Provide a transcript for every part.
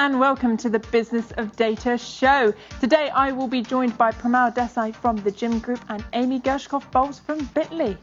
and welcome to the Business of Data show. Today I will be joined by Premal Desai from the Gym Group and Amy Gershkoff Bolles from Bitly.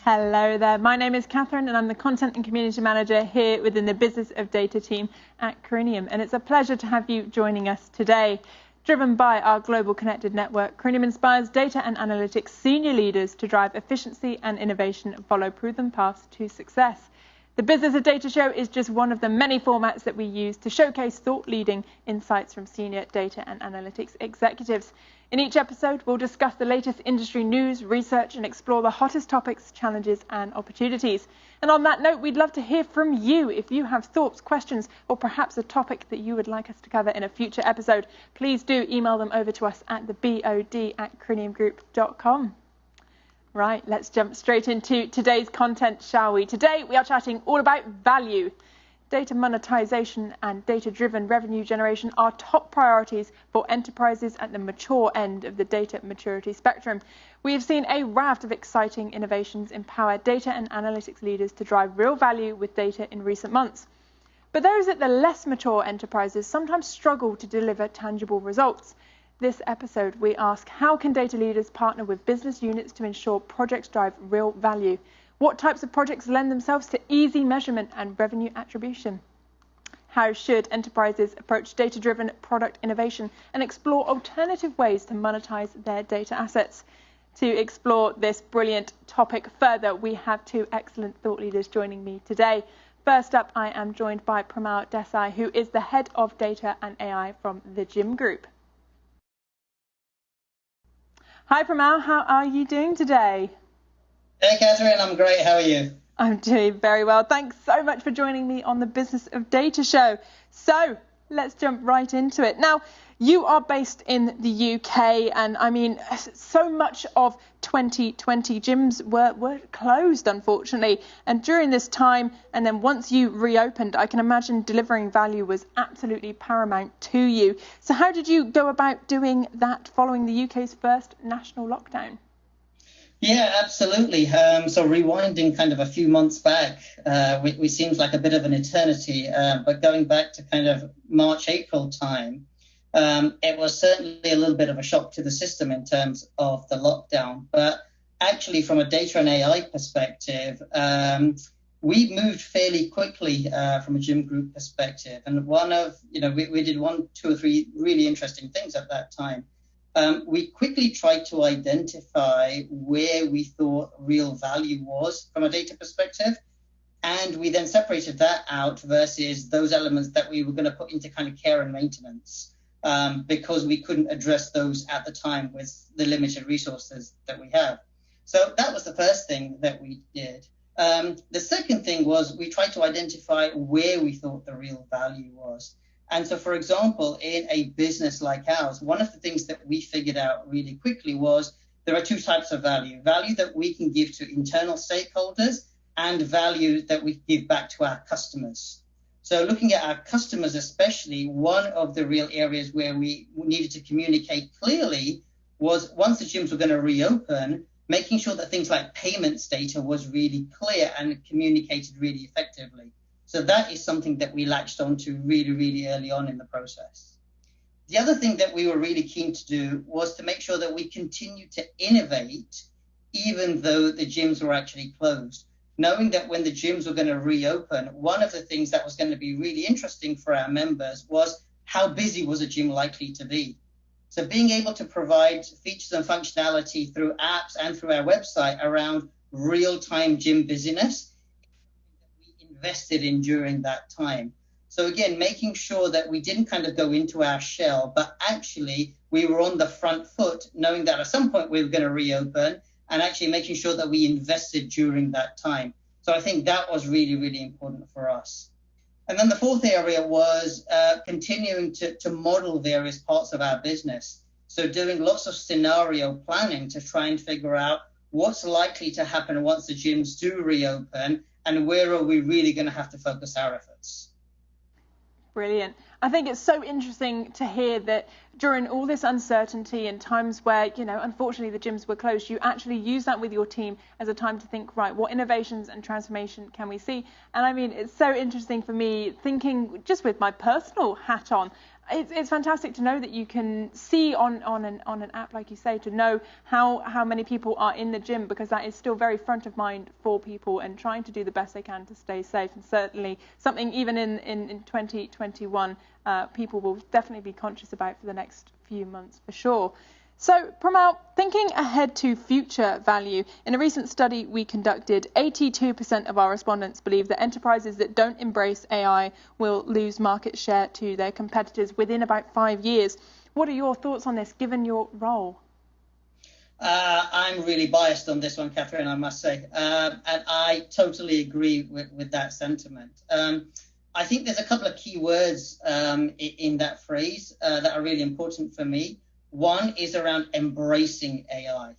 Hello there, my name is Catherine and I'm the Content and Community Manager here within the Business of Data team at Corinium, and it's a pleasure to have you joining us today. Driven by our global connected network, Corinium inspires data and analytics senior leaders to drive efficiency and innovation and follow proven paths to success. The Business of Data show is just one of the many formats that we use to showcase thought-leading insights from senior data and analytics executives. In each episode, we'll discuss the latest industry news, research, and explore the hottest topics, challenges, and opportunities. And on that note, we'd love to hear from you. If you have thoughts, questions, or perhaps a topic that you would like us to cover in a future episode, please do email them over to us at bod@coriniumgroup.com. Right, let's jump straight into today's content, shall we? Today, we are chatting all about value. Data monetization and data-driven revenue generation are top priorities for enterprises at the mature end of the data maturity spectrum. We have seen a raft of exciting innovations empower data and analytics leaders to drive real value with data in recent months. But those at the less mature enterprises sometimes struggle to deliver tangible results. This episode, we ask, how can data leaders partner with business units to ensure projects drive real value? What types of projects lend themselves to easy measurement and revenue attribution? How should enterprises approach data-driven product innovation and explore alternative ways to monetize their data assets? To explore this brilliant topic further, we have two excellent thought leaders joining me today. First up, I am joined by Premal Desai, who is the Head of Data and AI from the Gym Group. Hi Premal, how are you doing today? Hey Catherine, I'm great. How are you? I'm doing very well. Thanks so much for joining me on the Business of Data show. So let's jump right into it. Now, you are based in the UK, and I mean, so much of 2020 gyms were closed, unfortunately. And during this time, and then once you reopened, I can imagine delivering value was absolutely paramount to you. So how did you go about doing that following the UK's first national lockdown? Yeah, absolutely. So rewinding kind of a few months back, we seems like a bit of an eternity, but going back to kind of March, April time, it was certainly a little bit of a shock to the system in terms of the lockdown. But actually, from a data and AI perspective, we moved fairly quickly from a Gym Group perspective. And we did 1, 2, or 3 really interesting things at that time. We quickly tried to identify where we thought real value was from a data perspective. And we then separated that out versus those elements that we were going to put into kind of care and maintenance, because we couldn't address those at the time with the limited resources that we have. So that was the first thing that we did. The second thing was we tried to identify where we thought the real value was. And so, for example, in a business like ours, one of the things that we figured out really quickly was there are 2 types of value that we can give to internal stakeholders and value that we give back to our customers. So looking at our customers, especially, one of the real areas where we needed to communicate clearly was once the gyms were going to reopen, making sure that things like payments data was really clear and communicated really effectively. So that is something that we latched onto really, really early on in the process. The other thing that we were really keen to do was to make sure that we continued to innovate, even though the gyms were actually closed. Knowing that when the gyms were going to reopen, one of the things that was going to be really interesting for our members was how busy was a gym likely to be. So being able to provide features and functionality through apps and through our website around real-time gym busyness, invested in during that time. So again, making sure that we didn't kind of go into our shell, but actually we were on the front foot, knowing that at some point we were going to reopen, and actually making sure that we invested during that time. So I think that was really, really important for us. And then the fourth area was continuing to model various parts of our business. So doing lots of scenario planning to try and figure out what's likely to happen once the gyms do reopen, and where are we really going to have to focus our efforts? Brilliant. I think it's so interesting to hear that during all this uncertainty and times where, unfortunately the gyms were closed, you actually use that with your team as a time to think, right, what innovations and transformation can we see? And I mean, it's so interesting for me thinking just with my personal hat on. It's fantastic to know that you can see on an app, like you say, to know how many people are in the gym, because that is still very front of mind for people and trying to do the best they can to stay safe. And certainly something even in 2021, people will definitely be conscious about for the next few months for sure. So, Premal, thinking ahead to future value, in a recent study we conducted, 82% of our respondents believe that enterprises that don't embrace AI will lose market share to their competitors within about 5 years. What are your thoughts on this, given your role? I'm really biased on this one, Catherine, I must say, and I totally agree with that sentiment. I think there's a couple of key words in that phrase that are really important for me. One is around embracing AI.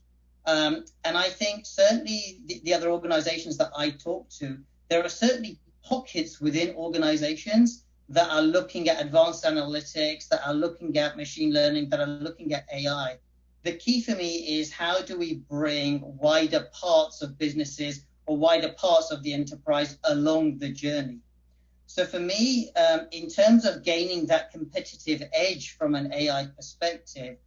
And I think certainly the other organizations that I talk to, there are certainly pockets within organizations that are looking at advanced analytics, that are looking at machine learning, that are looking at AI. The key for me is how do we bring wider parts of businesses or wider parts of the enterprise along the journey? So for me, in terms of gaining that competitive edge from an AI perspective,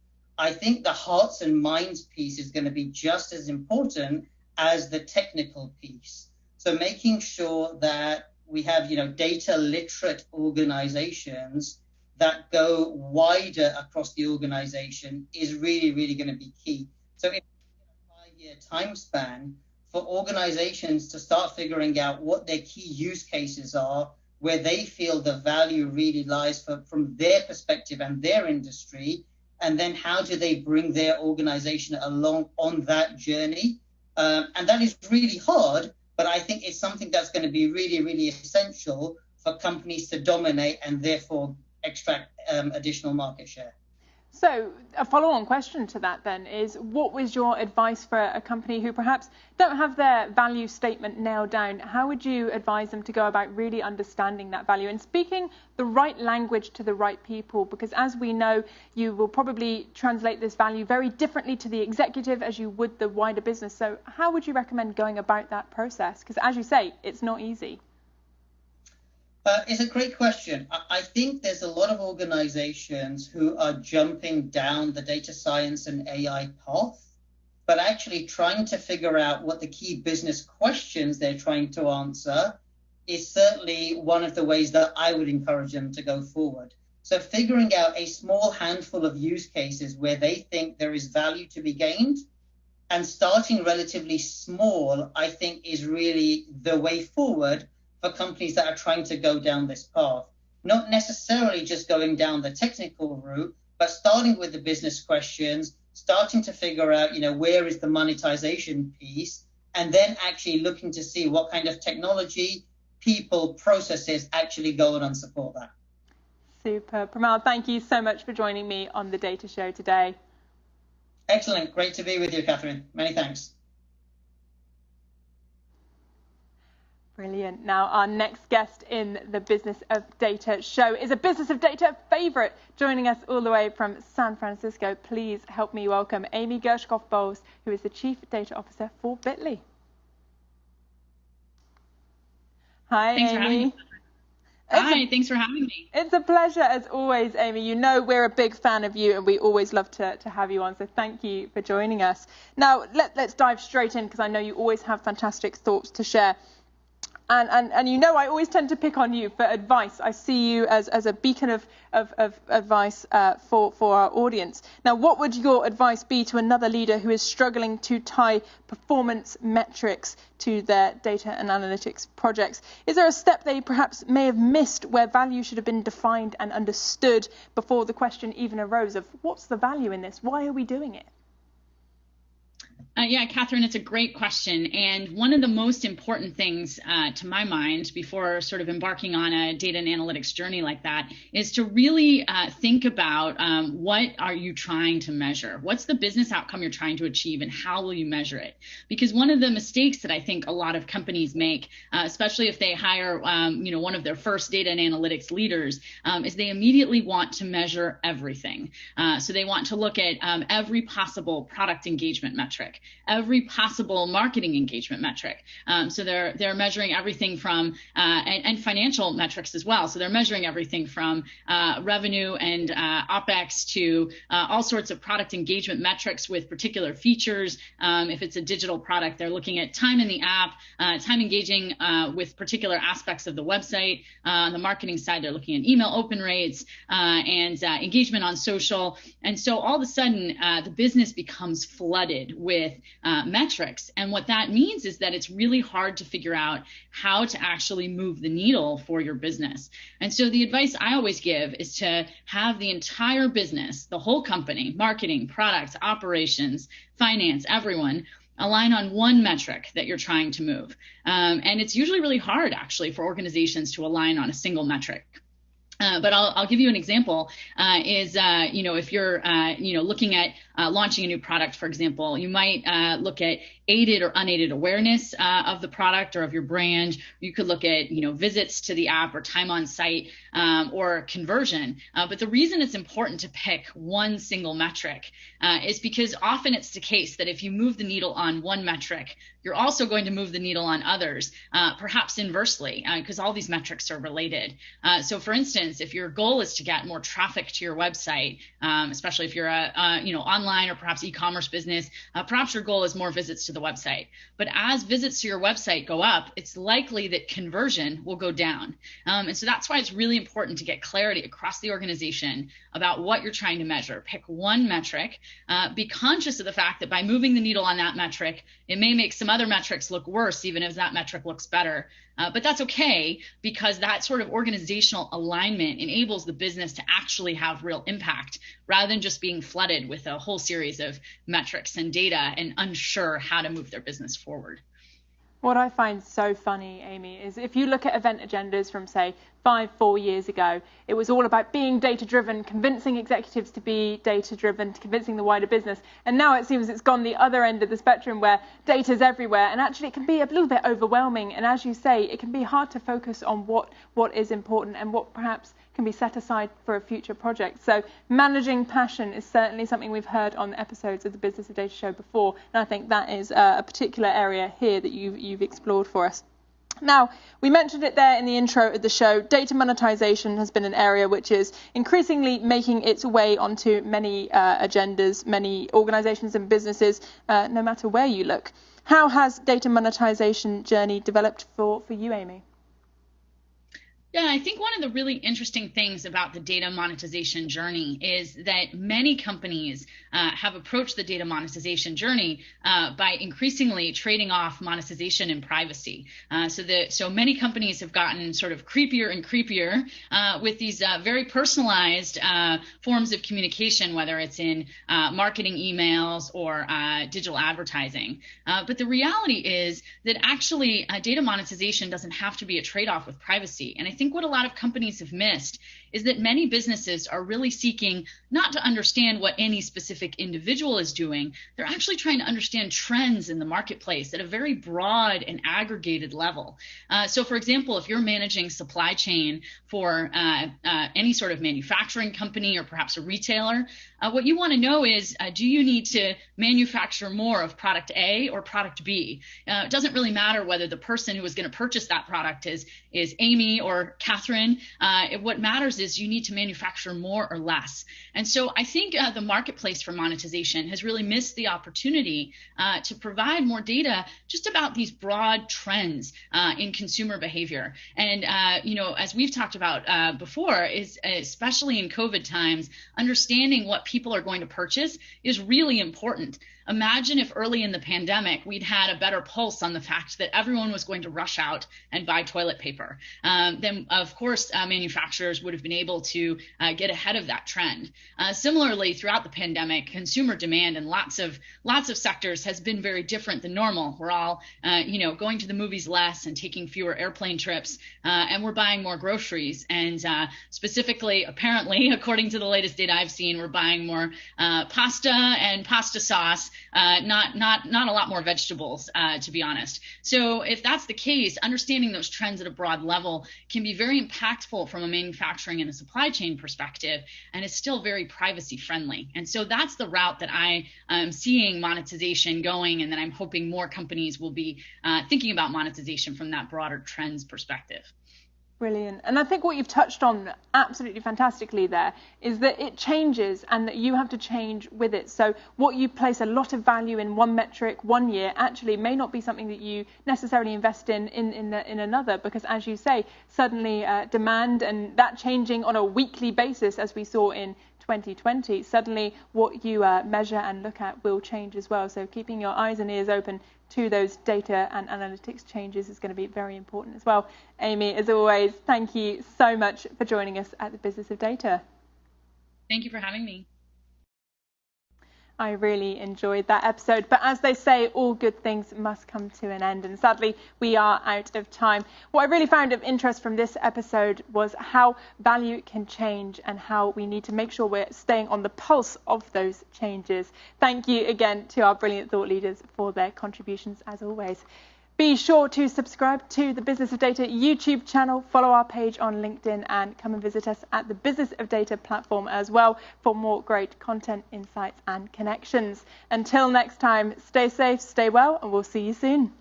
I think the hearts and minds piece is going to be just as important as the technical piece. So making sure that we have, data literate organizations that go wider across the organization is really, really going to be key. So in a 5-year time span, for organizations to start figuring out what their key use cases are, where they feel the value really lies from their perspective and their industry, and then how do they bring their organization along on that journey? And that is really hard, but I think it's something that's going to be really, really essential for companies to dominate and therefore extract additional market share. So a follow-on question to that then is, what was your advice for a company who perhaps don't have their value statement nailed down? How would you advise them to go about really understanding that value and speaking the right language to the right people? Because as we know, you will probably translate this value very differently to the executive as you would the wider business. So how would you recommend going about that process? Because as you say, it's not easy. It's a great question. I think there's a lot of organizations who are jumping down the data science and AI path, but actually trying to figure out what the key business questions they're trying to answer is certainly one of the ways that I would encourage them to go forward. So figuring out a small handful of use cases where they think there is value to be gained and starting relatively small, I think is really the way forward for companies that are trying to go down this path. Not necessarily just going down the technical route, but starting with the business questions, starting to figure out, where is the monetization piece, and then actually looking to see what kind of technology, people, processes actually go on and support that. Super. Premal, thank you so much for joining me on the Data Show today. Excellent. Great to be with you, Catherine. Many thanks. Brilliant. Now, our next guest in the Business of Data show is a Business of Data favourite. Joining us all the way from San Francisco, please help me welcome Amy Gershkoff Bolles, who is the Chief Data Officer for Bitly. Hi, Thanks Amy. Thanks for having me. It's a pleasure as always, Amy. We're a big fan of you and we always love to have you on. So thank you for joining us. Now, let's dive straight in because I know you always have fantastic thoughts to share. And I always tend to pick on you for advice. I see you as a beacon of advice for our audience. Now, what would your advice be to another leader who is struggling to tie performance metrics to their data and analytics projects? Is there a step they perhaps may have missed where value should have been defined and understood before the question even arose of what's the value in this? Why are we doing it? Yeah, Catherine, it's a great question. And one of the most important things to my mind before sort of embarking on a data and analytics journey like that is to really think about what are you trying to measure? What's the business outcome you're trying to achieve, and how will you measure it? Because one of the mistakes that I think a lot of companies make, especially if they hire one of their first data and analytics leaders, is they immediately want to measure everything. So they want to look at every possible product engagement metric, every possible marketing engagement metric. So they're measuring everything from and financial metrics as well. So they're measuring everything from revenue and OpEx to all sorts of product engagement metrics with particular features. If it's a digital product, they're looking at time in the app, time engaging with particular aspects of the website. On the marketing side, they're looking at email open rates and engagement on social. And so all of a sudden, the business becomes flooded with metrics. And what that means is that it's really hard to figure out how to actually move the needle for your business. And so the advice I always give is to have the entire business, the whole company, marketing, product, operations, finance, everyone, align on one metric that you're trying to move. And it's usually really hard, actually, for organizations to align on a single metric. But I'll give you an example. If you're looking at launching a new product, for example, you might look at aided or unaided awareness of the product or of your brand. You could look at visits to the app or time on site or conversion. But the reason it's important to pick one single metric is because often it's the case that if you move the needle on one metric, you're also going to move the needle on others, perhaps inversely, because all these metrics are related. So, for instance, if your goal is to get more traffic to your website, especially if you're a online or perhaps e-commerce business, perhaps your goal is more visits to the website. But as visits to your website go up, it's likely that conversion will go down. And so that's why it's really important to get clarity across the organization about what you're trying to measure. Pick one metric. Be conscious of the fact that by moving the needle on that metric, it may make some other metrics look worse, even if that metric looks better. But that's okay, because that sort of organizational alignment enables the business to actually have real impact rather than just being flooded with a whole series of metrics and data and unsure how to move their business forward. What I find so funny, Amy, is if you look at event agendas from, say, 4 years ago, it was all about being data-driven, convincing executives to be data-driven, convincing the wider business. And now it seems it's gone the other end of the spectrum where data's everywhere. And actually it can be a little bit overwhelming. And as you say, it can be hard to focus on what is important and what perhaps can be set aside for a future project. So managing passion is certainly something we've heard on episodes of the Business of Data show before. And I think that is a particular area here that you've explored for us. Now, we mentioned it there in the intro of the show. Data monetization has been an area which is increasingly making its way onto many agendas, many organizations and businesses, no matter where you look. How has data monetization journey developed for you, Amy? Yeah, I think one of the really interesting things about the data monetization journey is that many companies have approached the data monetization journey by increasingly trading off monetization and privacy. So many companies have gotten sort of creepier and creepier with these very personalized forms of communication, whether it's in marketing emails or digital advertising. But the reality is that actually data monetization doesn't have to be a trade-off with privacy. And I think what a lot of companies have missed is that many businesses are really seeking not to understand what any specific individual is doing. They're actually trying to understand trends in the marketplace at a very broad and aggregated level. So, for example, if you're managing supply chain for any sort of manufacturing company or perhaps a retailer, what you want to know is, do you need to manufacture more of product A or product B? It doesn't really matter whether the person who is going to purchase that product is Amy or Catherine. What matters is you need to manufacture more or less. And so I think the marketplace for monetization has really missed the opportunity to provide more data just about these broad trends in consumer behavior. And, as we've talked about before, is especially in COVID times, understanding what people are going to purchase is really important. imagine if early in the pandemic we'd had a better pulse on the fact that everyone was going to rush out and buy toilet paper. Then, of course, manufacturers would have been able to get ahead of that trend. Similarly, throughout the pandemic, consumer demand in lots of sectors has been very different than normal. We're all, going to the movies less and taking fewer airplane trips, and we're buying more groceries. And specifically, apparently, according to the latest data I've seen, we're buying more pasta and pasta sauce, not a lot more vegetables, to be honest. So if that's the case, understanding those trends at a broad level can be very impactful from a manufacturing and a supply chain perspective, and it's still very privacy friendly. And so that's the route that I am seeing monetization going, and that I'm hoping more companies will be thinking about monetization from that broader trends perspective. Brilliant. And I think what you've touched on absolutely fantastically there is that it changes and that you have to change with it. So what you place a lot of value in one metric 1 year actually may not be something that you necessarily invest in another, because as you say, suddenly demand and that changing on a weekly basis, as we saw in 2020, suddenly what you measure and look at will change as well. So keeping your eyes and ears open to those data and analytics changes is going to be very important as well. Amy, as always, thank you so much for joining us at the Business of Data. Thank you for having me. I really enjoyed that episode, but as they say, all good things must come to an end, and sadly we are out of time. What I really found of interest from this episode was how value can change and how we need to make sure we're staying on the pulse of those changes. Thank you again to our brilliant thought leaders for their contributions as always. Be sure to subscribe to the Business of Data YouTube channel, follow our page on LinkedIn, and come and visit us at the Business of Data platform as well for more great content, insights and connections. Until next time, stay safe, stay well, and we'll see you soon.